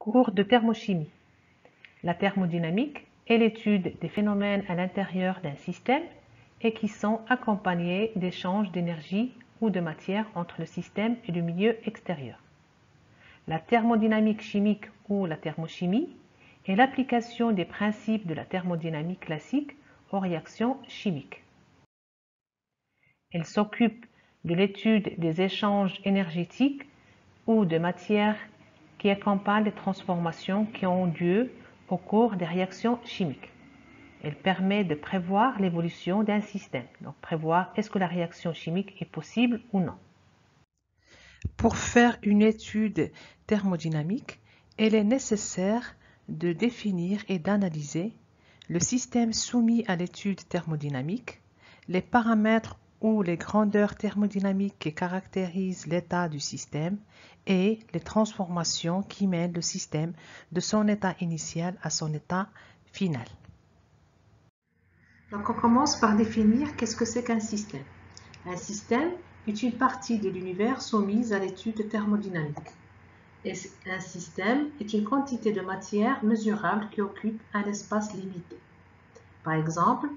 Cours de thermochimie. La thermodynamique est l'étude des phénomènes à l'intérieur d'un système et qui sont accompagnés d'échanges d'énergie ou de matière entre le système et le milieu extérieur. La thermodynamique chimique ou la thermochimie est l'application des principes de la thermodynamique classique aux réactions chimiques. Elle s'occupe de l'étude des échanges énergétiques ou de matière qui accompagnent les transformations qui ont lieu au cours des réactions chimiques. Elle permet de prévoir l'évolution d'un système, donc prévoir est-ce que la réaction chimique est possible ou non. Pour faire une étude thermodynamique, il est nécessaire de définir et d'analyser le système soumis à l'étude thermodynamique, les paramètres ou les grandeurs thermodynamiques qui caractérisent l'état du système et les transformations qui mènent le système de son état initial à son état final. Donc on commence par définir qu'est-ce que c'est qu'un système. Un système est une partie de l'univers soumise à l'étude thermodynamique. Et un système est une quantité de matière mesurable qui occupe un espace limité. Par exemple,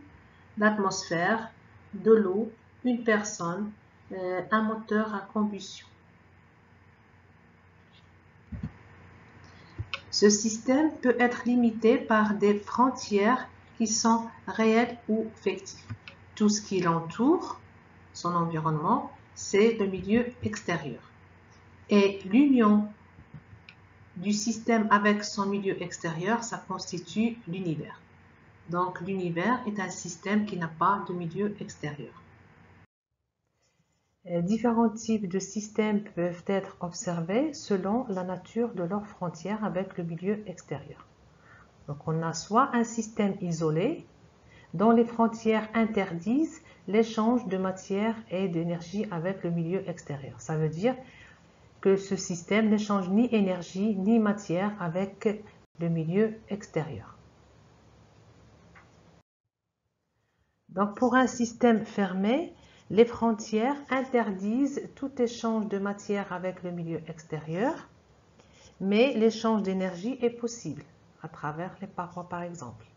l'atmosphère, de l'eau, une personne, un moteur à combustion. Ce système peut être limité par des frontières qui sont réelles ou fictives. Tout ce qui l'entoure, son environnement, c'est le milieu extérieur. Et l'union du système avec son milieu extérieur, ça constitue l'univers. Donc l'univers est un système qui n'a pas de milieu extérieur. Différents types de systèmes peuvent être observés selon la nature de leurs frontières avec le milieu extérieur. Donc on a soit un système isolé, dont les frontières interdisent l'échange de matière et d'énergie avec le milieu extérieur. Ça veut dire que ce système n'échange ni énergie ni matière avec le milieu extérieur. Donc pour un système fermé, les frontières interdisent tout échange de matière avec le milieu extérieur, mais l'échange d'énergie est possible à travers les parois par exemple.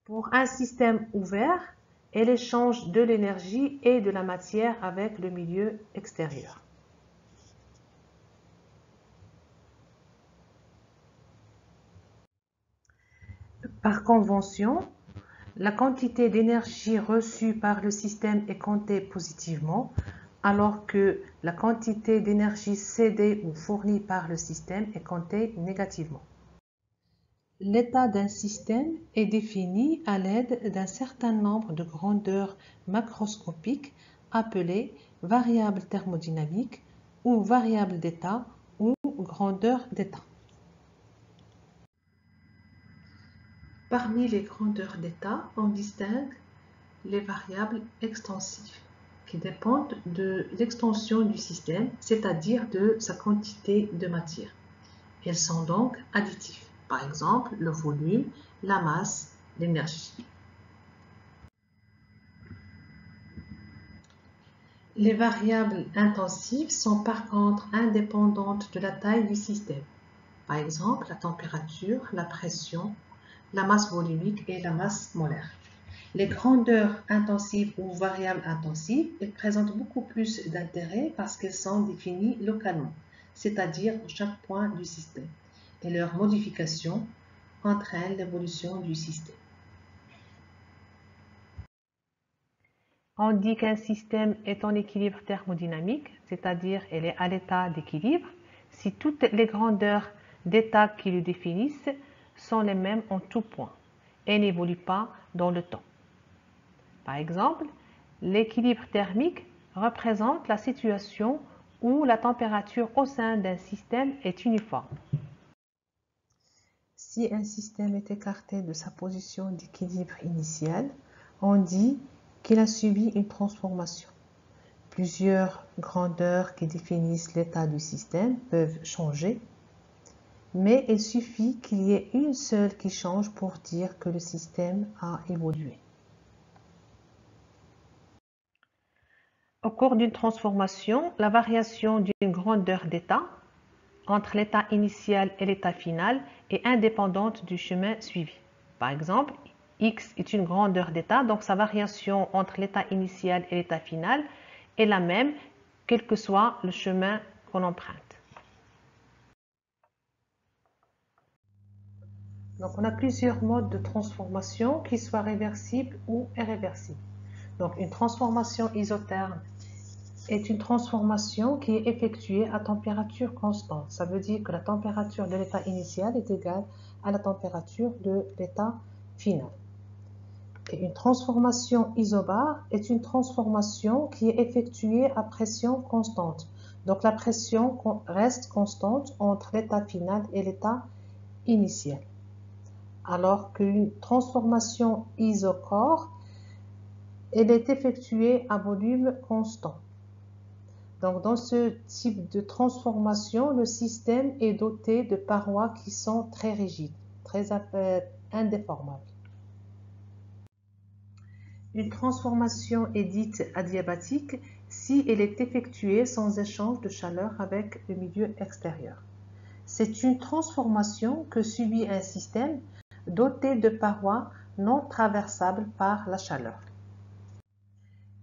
Pour un système ouvert, et l'échange de l'énergie et de la matière avec le milieu extérieur. Par convention, la quantité d'énergie reçue par le système est comptée positivement, alors que la quantité d'énergie cédée ou fournie par le système est comptée négativement. L'état d'un système est défini à l'aide d'un certain nombre de grandeurs macroscopiques appelées variables thermodynamiques ou variables d'état ou grandeurs d'état. Parmi les grandeurs d'état, on distingue les variables extensives qui dépendent de l'extension du système, c'est-à-dire de sa quantité de matière. Elles sont donc additives. Par exemple, le volume, la masse, l'énergie. Les variables intensives sont par contre indépendantes de la taille du système. Par exemple, la température, la pression, la masse volumique et la masse molaire. Les grandeurs intensives ou variables intensives, elles présentent beaucoup plus d'intérêt parce qu'elles sont définies localement, c'est-à-dire à chaque point du système, et leur modification entraîne l'évolution du système. On dit qu'un système est en équilibre thermodynamique, c'est-à-dire elle est à l'état d'équilibre, si toutes les grandeurs d'état qui le définissent sont les mêmes en tout point et n'évoluent pas dans le temps. Par exemple, l'équilibre thermique représente la situation où la température au sein d'un système est uniforme. Si un système est écarté de sa position d'équilibre initiale, on dit qu'il a subi une transformation. Plusieurs grandeurs qui définissent l'état du système peuvent changer, mais il suffit qu'il y ait une seule qui change pour dire que le système a évolué. Au cours d'une transformation, la variation d'une grandeur d'état entre l'état initial et l'état final est indépendante du chemin suivi. Par exemple, x est une grandeur d'état, donc sa variation entre l'état initial et l'état final est la même, quel que soit le chemin qu'on emprunte. Donc, on a plusieurs modes de transformation qui soient réversibles ou irréversibles. Donc, une transformation isotherme est une transformation qui est effectuée à température constante. Ça veut dire que la température de l'état initial est égale à la température de l'état final. Et une transformation isobare est une transformation qui est effectuée à pression constante. Donc, la pression reste constante entre l'état final et l'état initial. Alors qu'une transformation isochore, elle est effectuée à volume constant. Donc, dans ce type de transformation, le système est doté de parois qui sont très rigides, très indéformables. Une transformation est dite adiabatique si elle est effectuée sans échange de chaleur avec le milieu extérieur. C'est une transformation que subit un système doté de parois non traversables par la chaleur.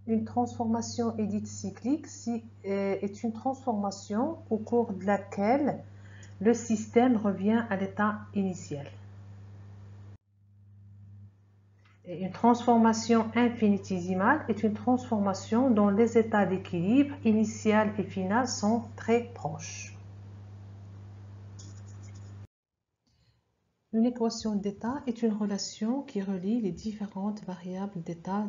Une transformation est dite cyclique est une transformation au cours de laquelle le système revient à l'état initial. Et une transformation infinitésimale est une transformation dont les états d'équilibre initial et final sont très proches. Une équation d'état est une relation qui relie les différentes variables d'état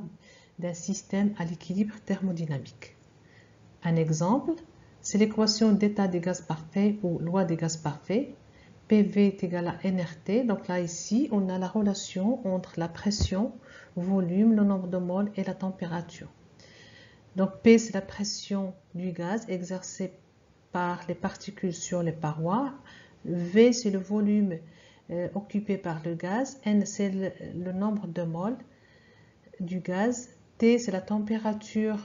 d'un système à l'équilibre thermodynamique. Un exemple, c'est l'équation d'état des gaz parfaits ou loi des gaz parfaits. PV est égal à nRT. Donc là, ici, on a la relation entre la pression, volume, le nombre de moles et la température. Donc P, c'est la pression du gaz exercée par les particules sur les parois. V, c'est le volume occupé par le gaz. N, c'est le nombre de moles du gaz. T, c'est la température.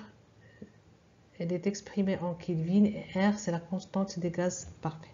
Elle est exprimée en Kelvin. Et R, c'est la constante des gaz parfaits.